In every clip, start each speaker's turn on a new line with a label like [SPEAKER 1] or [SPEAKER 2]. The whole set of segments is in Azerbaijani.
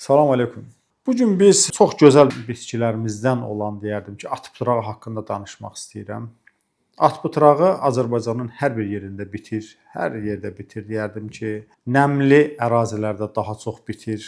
[SPEAKER 1] Salam aleyküm. Bugün biz çox gözəl bitkilərimizdən olan deyərdim ki, at pıtrağı haqqında danışmaq istəyirəm. At pıtrağı Azərbaycanın hər bir yerində bitir, hər yerdə bitir deyərdim ki, nəmli ərazilərdə daha çox bitir.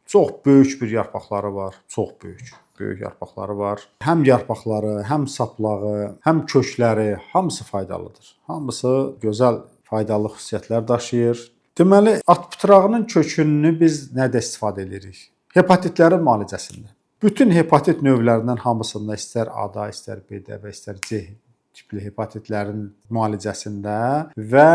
[SPEAKER 1] Çox böyük bir yarpaqları var, çox böyük yarpaqları var. Həm yarpaqları, həm saplağı, həm kökləri hamısı faydalıdır. Hamısı gözəl faydalı xüsusiyyətlər daşıyır. Deməli, at pıtrağının kökünü biz nədə istifadə edirik? Hepatitlərin müalicəsində. Bütün hepatit növlərindən hamısında istər A-da, istər B-də və istər C tipli hepatitlərin müalicəsində və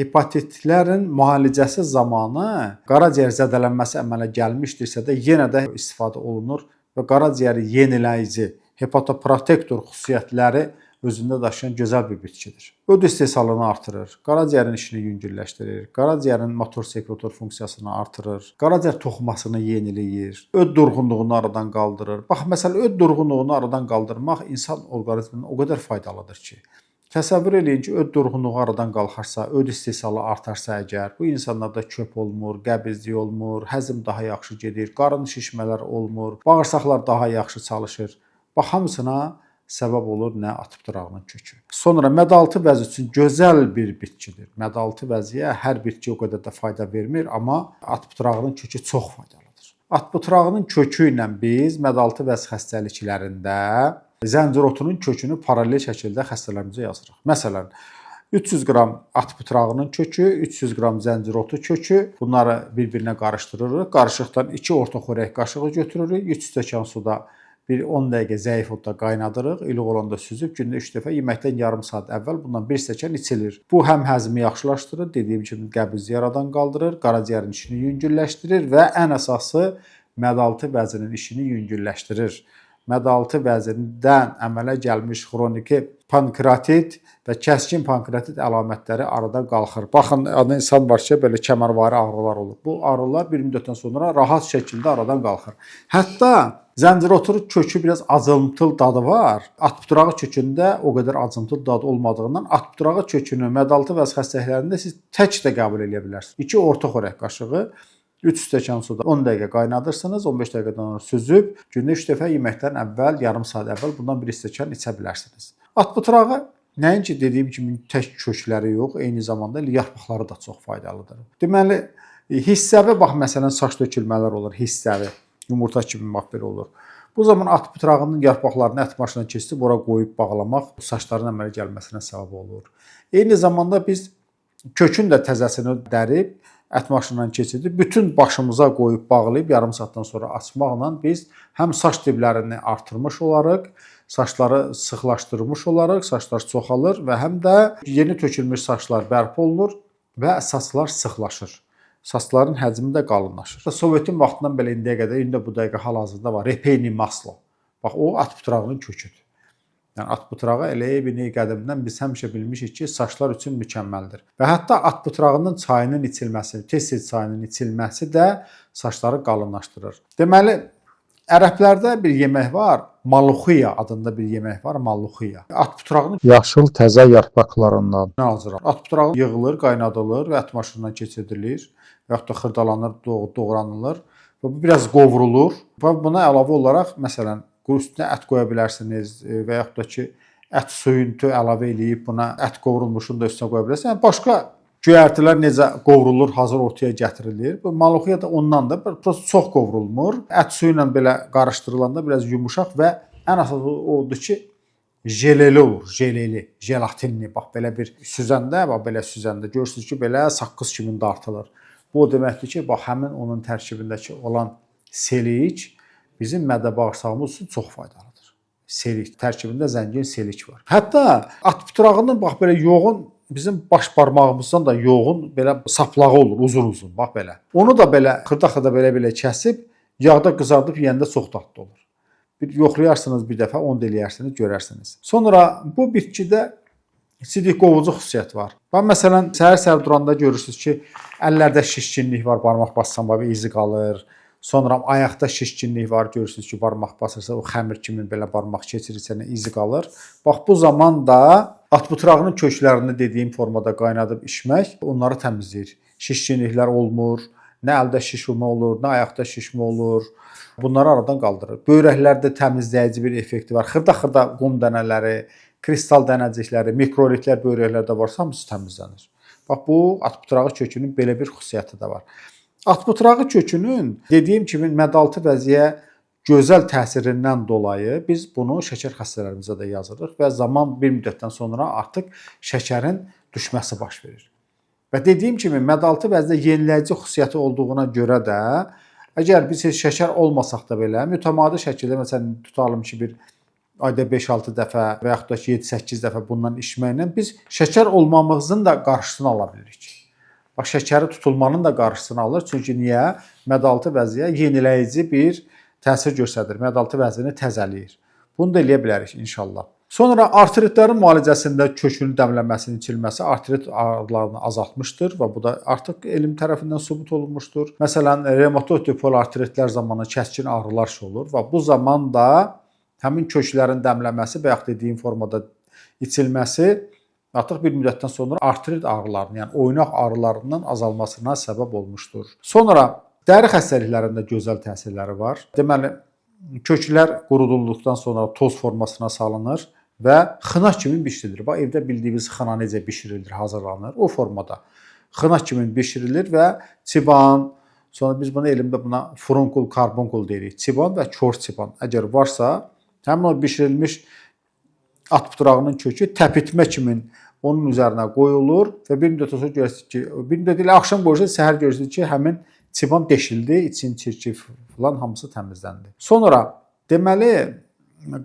[SPEAKER 1] hepatitlərin müalicəsi zamanı qaraciyər zədələnməsi əmələ gəlmişdirsə də yenə də istifadə olunur və qaraciyəri yeniləyici, hepatoprotektor xüsusiyyətləri özündə daşıyan gözəl bir bitkidir. Öd istehsalını artırır, qaraciyərin işini yüngülləşdirir, qaraciyərin motor sekretor funksiyasını artırır, qaraciyər toxumasını yeniləyir, öd durğunluğunu aradan qaldırır. Bax, məsələn, öd durğunluğunu aradan qaldırmaq insan orqanizminə o qədər faydalıdır ki, təsəvvür eləyin ki, öd durğunluğu aradan qalxarsa, öd istehsalı artarsa əgər, bu insanlarda köp olmur, qəbizlik olmur, həzm daha yaxşı gedir, qarın şişmələr olmur, bağırsaqlar daha yaxşı çalışır. Bax, hamısına səbəb olur nə? At pıtrağının kökü. Sonra mədaltı vəzi üçün gözəl bir bitkidir. Mədaltı vəziyə hər bitki o qədər də fayda vermir, amma at pıtrağının kökü çox faydalıdır. At pıtrağının kökü ilə biz mədaltı vəzi xəstəliklərində zəncirotunun kökünü paralel şəkildə xəstələrimizə yazırıq. Məsələn, 300 qram at pıtrağının kökü, 300 qram zəncirotu kökü, bunları bir-birinə qarışdırırıq. Qarışıqdan 2 orta xörək qaşığı götürürük, 3 stəkan suda bir 10 dəqiqə zəif odda qaynadırıq, ilıq olanda süzüb gündə 3 dəfə yeməkdən yarım saat əvvəl bundan 1 stəkan içilir. Bu həm həzmi yaxşılaşdırır, dediyim kimi qəbizliyi aradan qaldırır, qaraciyərin işini yüngülləşdirir və ən əsası mədaltı vəzinin işini yüngülləşdirir. Mədaltı vəzindən əmələ gəlmiş xroniki pankreatit və kəskin pankreatit əlamətləri aradan qalxır. Baxın, insan var ki, belə kəmərvari ağrılar olur. Bu ağrılar bir müddətdən sonra rahat şəkildə aradan qalxır. Hətta zəncirotun kökü biraz acımtıl dadı var. At pıtrağı kökündə o qədər acımtıl dadı olmadığından at pıtrağı kökünü mədaltı vəzi xəstəliklərində siz tək də qəbul edə bilərsiniz. 2 orta xörək qaşığı 3 stəkan suda 10 dəqiqə qaynadırsınız, 15 dəqiqədən sonra süzüb gündə 3 dəfə yeməkdən əvvəl, yarım saat əvvəl bundan 1 stəkan içə bilərsiniz. At pıtrağı nəinki dediyim kimi tək kökləri yox, eyni zamanda yarpaqları da çox faydalıdır. Deməli, hissəvi bax məsələn saç tökülmələr olur, hissəvi, yumurta kimi bax belə olur. Bu zaman at pıtrağının yarpaqlarını ət maşından keçirib ora qoyub bağlamaq saçların əmələ gəlməsinə səbəb olur. Eyni zamanda biz kökün də təzəsini dərib ət maşından keçirib bütün başımıza qoyub bağlayıb yarım saatdan sonra açmaqla biz həm saç diblərini artırmış olarıq, saçları sıxlaşdırmış olarıq, saçlar çoxalır və həm də yeni tökülmüş saçlar bərpa olunur və saçlar sıxlaşır. Saçların həcmi də qalınlaşır. Sovetin vaxtından belə indiyə qədər, indi bu dəqiqə hal-hazırda var, repeyni maslo. Bax, o at pıtrağının köküdür. Yəni, at pıtrağı elə evini qədimdən biz həmişə bilmişik ki, saçlar üçün mükəmməldir. Və hətta at pıtrağının çayının içilməsi, tez-tez çayının içilməsi də saçları qalınlaşdırır. Deməli, ərəblərdə bir yemək var, maluxiya adında bir yemək var, maluxiya. At pıtrağının
[SPEAKER 2] Yaşıl təzə yarpaqlarından.
[SPEAKER 1] hazır. At pıtrağı yığılır, qaynadılır və ət maşından keçirilir və yaxud da xırdalanır, doğranılır və bu biraz qovrulur və buna əlavə olaraq, məsələn, üstünə ət qoya bilərsiniz və yaxud da ki, ət suyunu əlavə edib buna ət qovrulmuşunu da üstünə qoya bilərsiniz. Yəni, başqa göyərtilər necə qovrulur, hazır ortaya gətirilir. Bu maluxiya da ondan da çox qovrulmur. Ət suyu ilə belə qarışdırılanda biraz yumuşaq və ən əsası odur ki, jeleli olur, jeleli, jelatinli. Bax, belə bir süzəndə, bax, belə süzəndə görürsünüz ki, belə saqqız kimi dartılır. Bu o deməkdir ki, bax, həmin onun tərkibindəki olan selik bizim mədə bağırsağımız üçün çox faydalıdır. Selik, tərkibində zəngin selik var. Hətta at pıtrağının bax belə yoğun, bizim baş barmağımızdan da yoğun belə saplağı olur, uzun-uzun, bax belə. Onu da belə xırda-xırda belə kəsib, yağda qızardıb yeyəndə çox dadlı olur. Bir yoxlayarsınız bir dəfə, onu da eləyərsiniz, görərsiniz. Sonra bu bitkidə sidik qovucu xüsusiyyət var. Bax, məsələn, səhər-səhər duranda görürsünüz ki, əllərdə şişkinlik var, barmaq bassan bax izi qalır. Sonra ayaqda şişkinlik var, görürsünüz ki, barmaq basırsa o xəmir kimi belə barmaq keçirirsə izi qalır. Bax, bu zaman da at pıtrağının köklərini dediyim formada qaynadıb içmək onları təmizləyir. Şişkinliklər olmur, nə əldə şişmə olur, nə ayaqda şişmə olur. Bunları aradan qaldırır. Böyrəklərdə təmizləyici bir effekti var. Xırda-xırda qum dənələri, kristal dənəcikləri, mikroritlər böyrəklərdə varsa hamısı təmizlənir. Bax bu atbutrağı kökünün belə bir xüsusiyyəti də var. Atbutrağı kökünün dediyim kimi mədaltı vəziyə gözəl təsirindən dolayı biz bunu şəkər xəstələrimizə də yazırıq və zaman bir müddətdən sonra artıq şəkərin düşməsi baş verir. Və dediyim kimi mədaltı vəzidə yeniləyici xüsusiyyəti olduğuna görə də əgər biz heç şəkər olmasaq da belə mütəmadi şəkildə məsələn tutalım ki bir ayda 5-6 dəfə və yaxud da 7-8 dəfə bundan içməklə biz şəkər olmamızın da qarşısını ala bilirik. Bax şəkəri tutulmanın da qarşısını alır. Çünki niyə? Mədaltı vəziyə yeniləyici bir təsir göstərir. Mədaltı vəzini təzələyir. Bunu da eləyə bilərik inşallah. Sonra artritlərin müalicəsində kökünün dəmlənməsinin içilməsi artrit ağrılarını azaltmışdır və bu da artıq elm tərəfindən sübut olunmuşdur. Məsələn, reumatoid polartritlər zamanı kəskin ağrılar olur və bu zaman da həmin köklərin dəmlənməsi və yaxud dediyim formada içilməsi artıq bir müddətdən sonra artrit ağrılarının, yəni oynaq ağrılarından azalmasına səbəb olmuşdur. Sonra dəri xəstəliklərində gözəl təsirləri var. Deməli, köklər qurudulduqdan sonra toz formasına salınır və xına kimi bişirilir. Bax evdə bildiyimiz xına necə bişirilir, hazırlanır o formada. Xına kimi bişirilir və çiban, sonra biz buna elmdə buna furunkul, karbunkul deyirik. Çiban və kor çiban əgər varsa, həmin o bişirilmiş atbutrağının kökü təpitmə kimi onun üzərinə qoyulur və bir müddət sonra görürsünüz ki, bir müddət ilə axşam qoyursunuz, səhər görürsünüz ki, həmin çiban deşildi, için çirki falan hamısı təmizləndi. Sonra deməli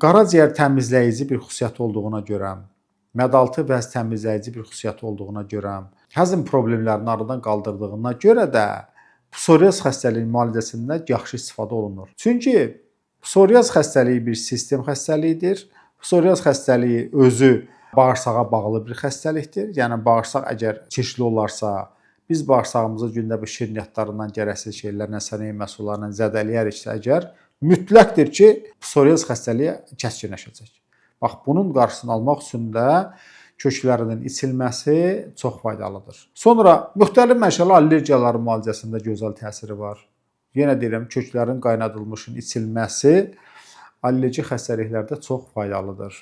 [SPEAKER 1] qaraciyər təmizləyici bir xüsusiyyəti olduğuna görə, mədaltı vəz təmizləyici bir xüsusiyyəti olduğuna görə, həzm problemlərini aradan qaldırdığına görə də psoriaz xəstəliyinin müalicəsində yaxşı istifadə olunur. Çünki psoriaz xəstəliyi bir sistem xəstəliyidir. Psoriaz xəstəliyi özü bağırsağa bağlı bir xəstəlikdir. Yəni bağırsaq əgər çirkli olarsa, biz bağırsağımızı gündə bu şirniyyatlarından, gərəksiz şeylərlə, sənəy məhsullarla zədələyəriksə əgər, mütləqdir ki, psoriaz xəstəliyi kəskinləşəcək. Bax, bunun qarşısını almaq üçün də köklərinin içilməsi çox faydalıdır. Sonra müxtəlif mənşəli allergiyaların müalicəsində gözəl təsiri var. Yenə deyirəm, köklərin qaynadılmışın içilməsi allerji xəstəliklərdə çox faydalıdır.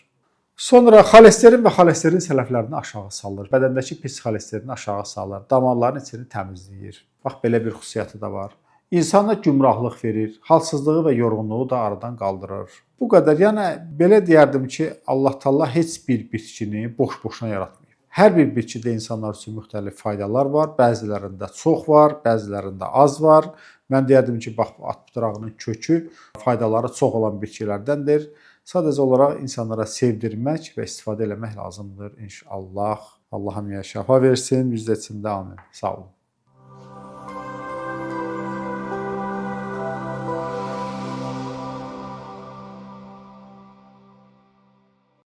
[SPEAKER 1] Sonra xolesterin və xolesterin sələflərini aşağı salır. Bədəndəki pis xolesterini aşağı salır. Damarların içini təmizləyir. Bax, belə bir xüsusiyyəti də var. İnsana gümrahlıq verir. Halsızlığı və yorğunluğu da aradan qaldırır. Bu qədər. Yəni, belə deyərdim ki, Allah Taala heç bir bitkini boş-boşuna yaratmayıb. Hər bir bitkidə insanlar üçün müxtəlif faydalar var. Bəzilərində çox var, bəzilərində az var. Mən deyərdim ki, bax, atbutrağının kökü faydaları çox olan bitkilərdəndir. Sadəcə olaraq insanlara sevdirmək və istifadə eləmək lazımdır inşallah. Allah hamıya şəfa versin, biz də içində amin. Sağ olun.